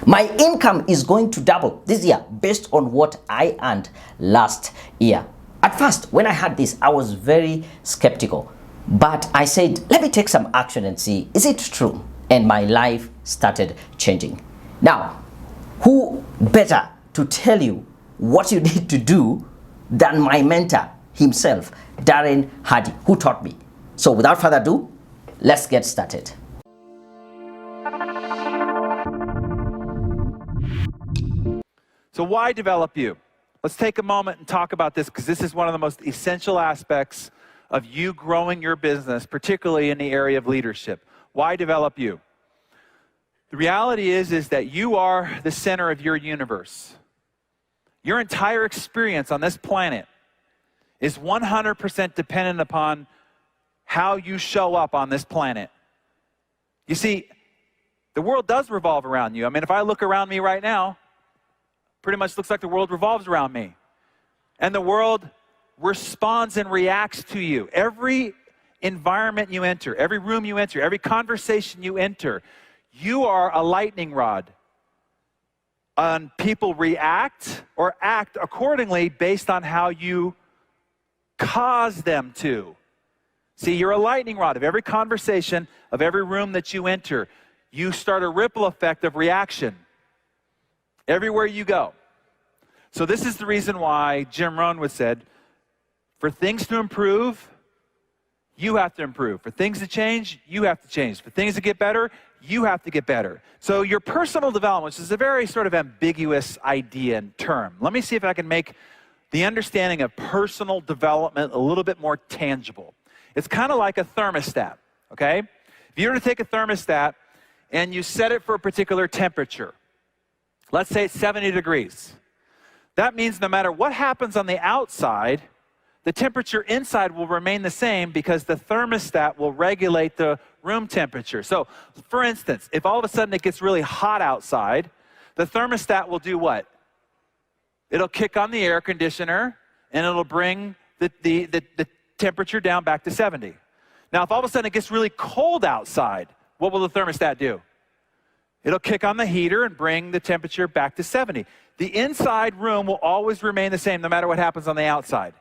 My income is going to double this year based on what I earned last year. At first, when I had this, I was very skeptical. But I said, let me take some action and see, is it true? And my life started changing. Now, who better to tell you what you need to do than my mentor himself, Darren Hardy, who taught me. So without further ado, let's get started. So why develop you? Let's take a moment and talk about this, because this is one of the most essential aspects of you growing your business, particularly in the area of leadership. Why develop you? The reality is that you are the center of your universe. Your entire experience on this planet is 100% dependent upon how you show up on this planet. You see, the world does revolve around you. I mean, if I look around me right now, pretty much looks like the world revolves around me. And the world responds and reacts to you. Every environment you enter, every room you enter, every conversation you enter, you are a lightning rod. And people react or act accordingly based on how you cause them to. See, you're a lightning rod of every conversation, of every room that you enter. You start a ripple effect of reaction everywhere you go. So this is the reason why Jim Rohn would said, for things to improve, you have to improve. For things to change, you have to change. For things to get better, you have to get better. So your personal development, which is a very sort of ambiguous idea and term. Let me see if I can make the understanding of personal development a little bit more tangible. It's kind of like a thermostat, okay? If you were to take a thermostat and you set it for a particular temperature, let's say it's 70 degrees. That means no matter what happens on the outside, the temperature inside will remain the same because the thermostat will regulate the room temperature. So, for instance, if all of a sudden it gets really hot outside, the thermostat will do what? It'll kick on the air conditioner and it'll bring the temperature down back to 70. Now, if all of a sudden it gets really cold outside, what will the thermostat do? It'll kick on the heater and bring the temperature back to 70. The inside room will always remain the same no matter what happens on the outside.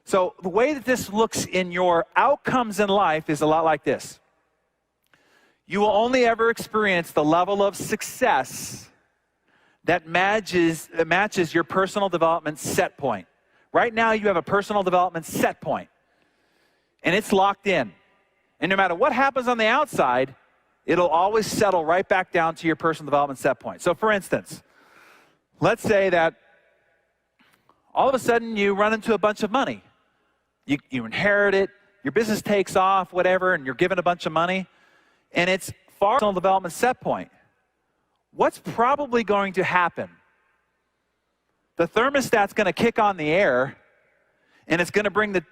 So the way that this looks in your outcomes in life is a lot like this. You will only ever experience the level of success that matches your personal development set point. Right now you have a personal development set point, and it's locked in. And no matter what happens on the outside, it'll always settle right back down to your personal development set point. So for instance, let's say that all of a sudden you run into a bunch of money. You inherit it, your business takes off, whatever, and you're given a bunch of money, and it's far personal development set point. What's probably going to happen? The thermostat's going to kick on the air, and it's going to bring the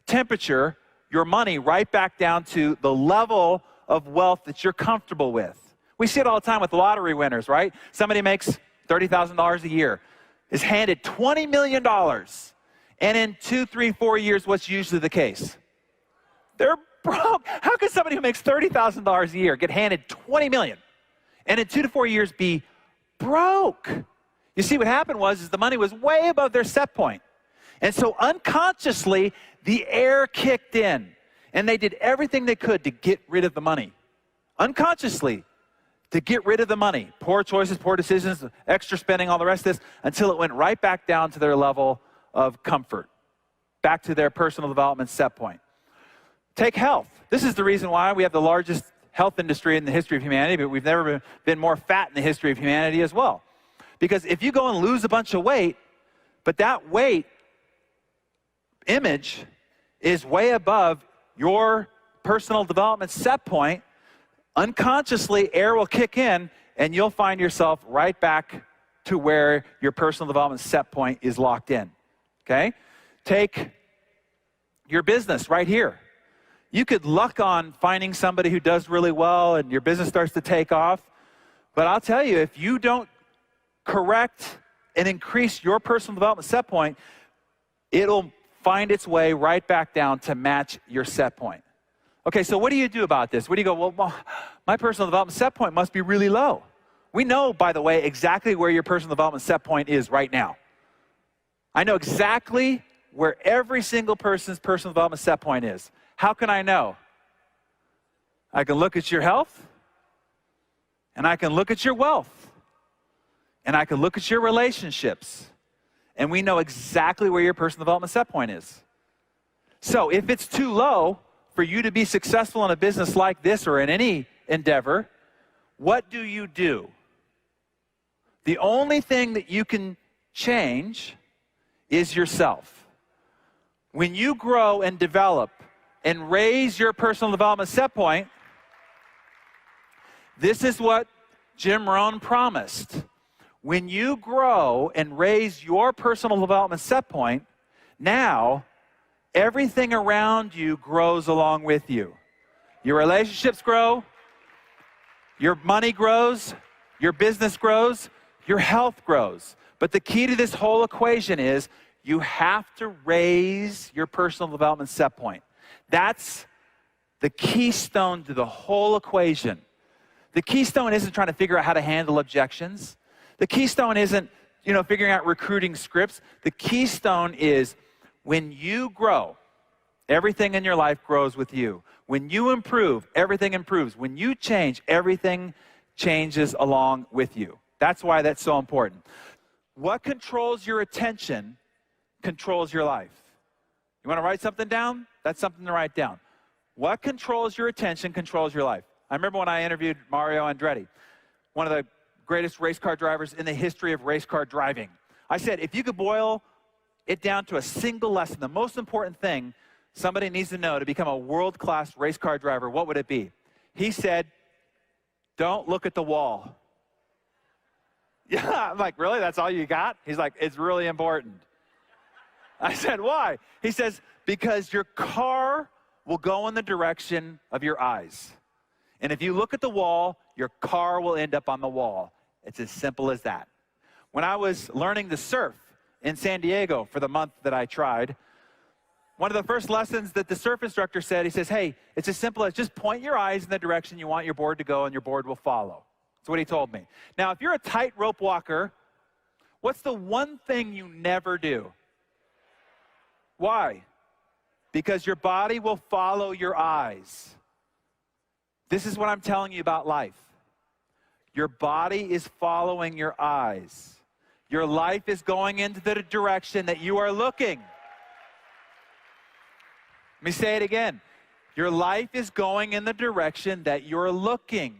temperature, your money, right back down to the level of wealth that you're comfortable with. We see it all the time with lottery winners, right? Somebody makes $30,000 a year, is handed $20 million. And in 2, 3, 4 years, what's usually the case? They're broke. How can somebody who makes $30,000 a year get handed $20 million and in 2 to 4 years be broke? You see, what happened was the money was way above their set point. And so unconsciously, the air kicked in, and they did everything they could to get rid of the money. Unconsciously, to get rid of the money. Poor choices, poor decisions, extra spending, all the rest of this, until it went right back down to their level of comfort, back to their personal development set point. Take health. This is the reason why we have the largest health industry in the history of humanity, but we've never been more fat in the history of humanity as well. Because if you go and lose a bunch of weight, but that weight image is way above your personal development set point, unconsciously air will kick in and you'll find yourself right back to where your personal development set point is locked in. Okay? Take your business right here. You could luck on finding somebody who does really well and your business starts to take off. But I'll tell you, if you don't correct and increase your personal development set point, it'll find its way right back down to match your set point. Okay, so what do you do about this? What do you go, well, my personal development set point must be really low. We know, by the way, exactly where your personal development set point is right now. I know exactly where every single person's personal development set point is. How can I know? I can look at your health, and I can look at your wealth, and I can look at your relationships, and we know exactly where your personal development set point is. So if it's too low for you to be successful in a business like this or in any endeavor, what do? The only thing that you can change is yourself. When you grow and develop and raise your personal development set point, this is what Jim Rohn promised. When you grow and raise your personal development set point, now everything around you grows along with you. Your relationships grow, your money grows, your business grows, your health grows. But the key to this whole equation is you have to raise your personal development set point. That's the keystone to the whole equation. The keystone isn't trying to figure out how to handle objections. The keystone isn't, figuring out recruiting scripts. The keystone is when you grow, everything in your life grows with you. When you improve, everything improves. When you change, everything changes along with you. That's why that's so important. What controls your attention controls your life. You want to write something down? That's something to write down. What controls your attention controls your life. I remember when I interviewed Mario Andretti, one of the greatest race car drivers in the history of race car driving. I said, if you could boil it down to a single lesson, the most important thing somebody needs to know to become a world-class race car driver, what would it be? He said, don't look at the wall. Yeah, I'm like, really? That's all you got? He's like, it's really important. I said, why? He says, because your car will go in the direction of your eyes. And if you look at the wall, your car will end up on the wall. It's as simple as that. When I was learning to surf in San Diego for the month that I tried, one of the first lessons that the surf instructor said, he says, hey, it's as simple as just point your eyes in the direction you want your board to go and your board will follow. That's what he told me. Now, if you're a tightrope walker, what's the one thing you never do? Why? Because your body will follow your eyes. This is what I'm telling you about life. Your body is following your eyes. Your life is going into the direction that you are looking. Let me say it again. Your life is going in the direction that you're looking.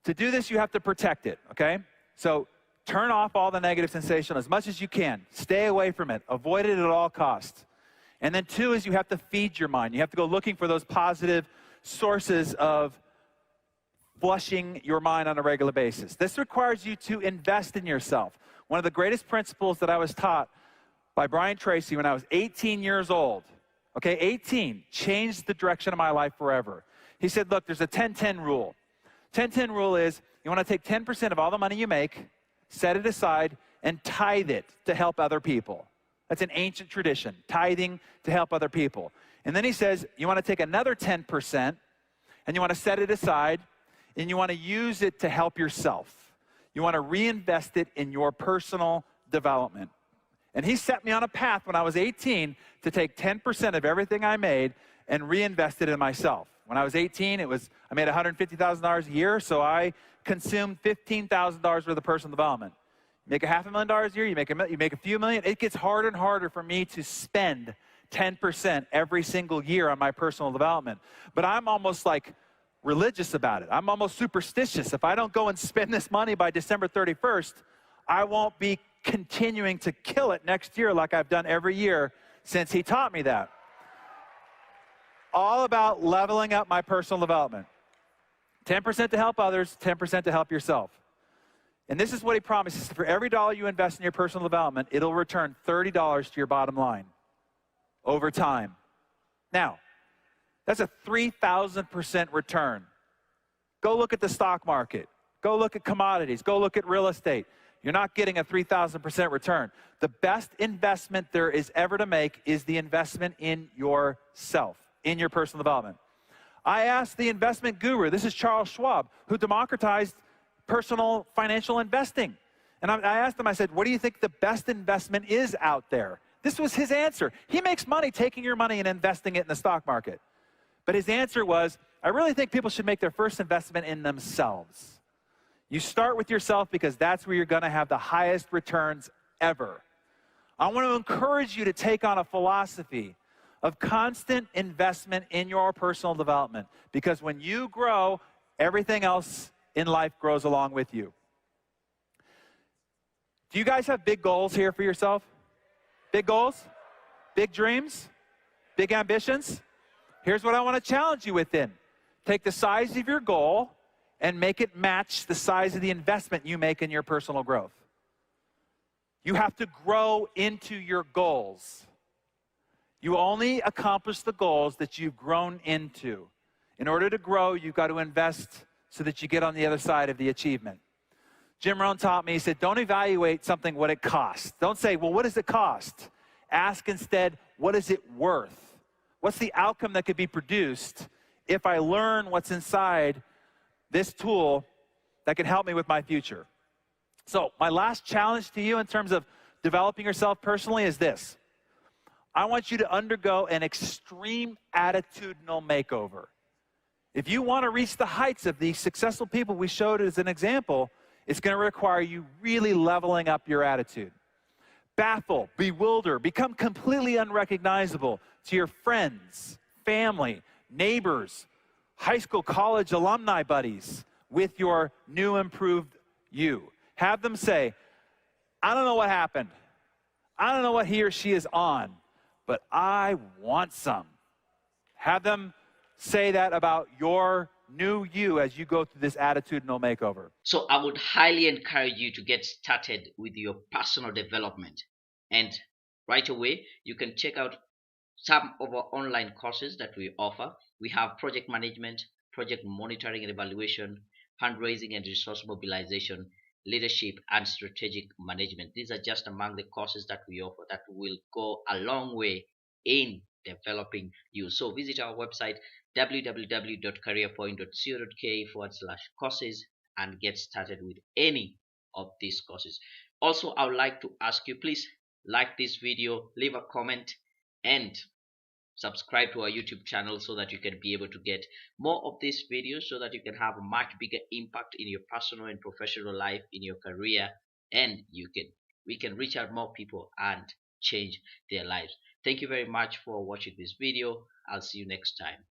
To do this, you have to protect it, okay? So turn off all the negative sensation as much as you can. Stay away from it. Avoid it at all costs. And then 2 is you have to feed your mind. You have to go looking for those positive sources of flushing your mind on a regular basis. This requires you to invest in yourself. One of the greatest principles that I was taught by Brian Tracy when I was 18 years old, okay, 18, changed the direction of my life forever. He said, look, there's a 10-10 rule. 10-10 rule is you want to take 10% of all the money you make, set it aside, and tithe it to help other people. That's an ancient tradition, tithing to help other people. And then he says, you want to take another 10%, and you want to set it aside, and you want to use it to help yourself. You want to reinvest it in your personal development. And he set me on a path when I was 18 to take 10% of everything I made and reinvest it in myself. When I was 18, I made $150,000 a year, so I consumed $15,000 worth of personal development. You make $500,000 a year, you make a few million. It gets harder and harder for me to spend 10% every single year on my personal development. But I'm almost like religious about it. I'm almost superstitious. If I don't go and spend this money by December 31st, I won't be continuing to kill it next year like I've done every year since he taught me that. All about leveling up my personal development. 10% to help others, 10% to help yourself. And this is what he promises. For every dollar you invest in your personal development, it'll return $30 to your bottom line over time. Now, that's a 3,000% return. Go look at the stock market. Go look at commodities. Go look at real estate. You're not getting a 3,000% return. The best investment there is ever to make is the investment in yourself, in your personal development. I asked the investment guru, this is Charles Schwab, who democratized personal financial investing. And I asked him, I said, what do you think the best investment is out there? This was his answer. He makes money taking your money and investing it in the stock market. But his answer was, I really think people should make their first investment in themselves. You start with yourself because that's where you're going to have the highest returns ever. I want to encourage you to take on a philosophy of constant investment in your personal development, because when you grow, everything else in life grows along with you. Do you guys have big goals here for yourself? Big goals? Big dreams? Big ambitions? Here's what I want to challenge you with then. Take the size of your goal and make it match the size of the investment you make in your personal growth. You have to grow into your goals. You only accomplish the goals that you've grown into. In order to grow, you've got to invest so that you get on the other side of the achievement. Jim Rohn taught me, he said, don't evaluate something what it costs. Don't say, well, what does it cost? Ask instead, what is it worth? What's the outcome that could be produced if I learn what's inside this tool that can help me with my future? So my last challenge to you in terms of developing yourself personally is this. I want you to undergo an extreme attitudinal makeover. If you want to reach the heights of these successful people we showed as an example, it's going to require you really leveling up your attitude. Baffle, bewilder, become completely unrecognizable to your friends, family, neighbors, high school, college, alumni buddies with your new improved you. Have them say, I don't know what happened. I don't know what he or she is on, but I want some. Have them say that about your new you as you go through this attitudinal makeover. So I would highly encourage you to get started with your personal development. And right away, you can check out some of our online courses that we offer. We have project management, project monitoring and evaluation, fundraising and resource mobilization, leadership, and strategic management. These are just among the courses that we offer that will go a long way in developing you. So visit our website www.careerpoint.co.ke/courses and get started with any of these courses. Also, I would like to ask you, please like this video, leave a comment, and subscribe to our YouTube channel so that you can be able to get more of these videos, so that you can have a much bigger impact in your personal and professional life, in your career, and we can reach out more people and change their lives. Thank you very much for watching this video. I'll see you next time.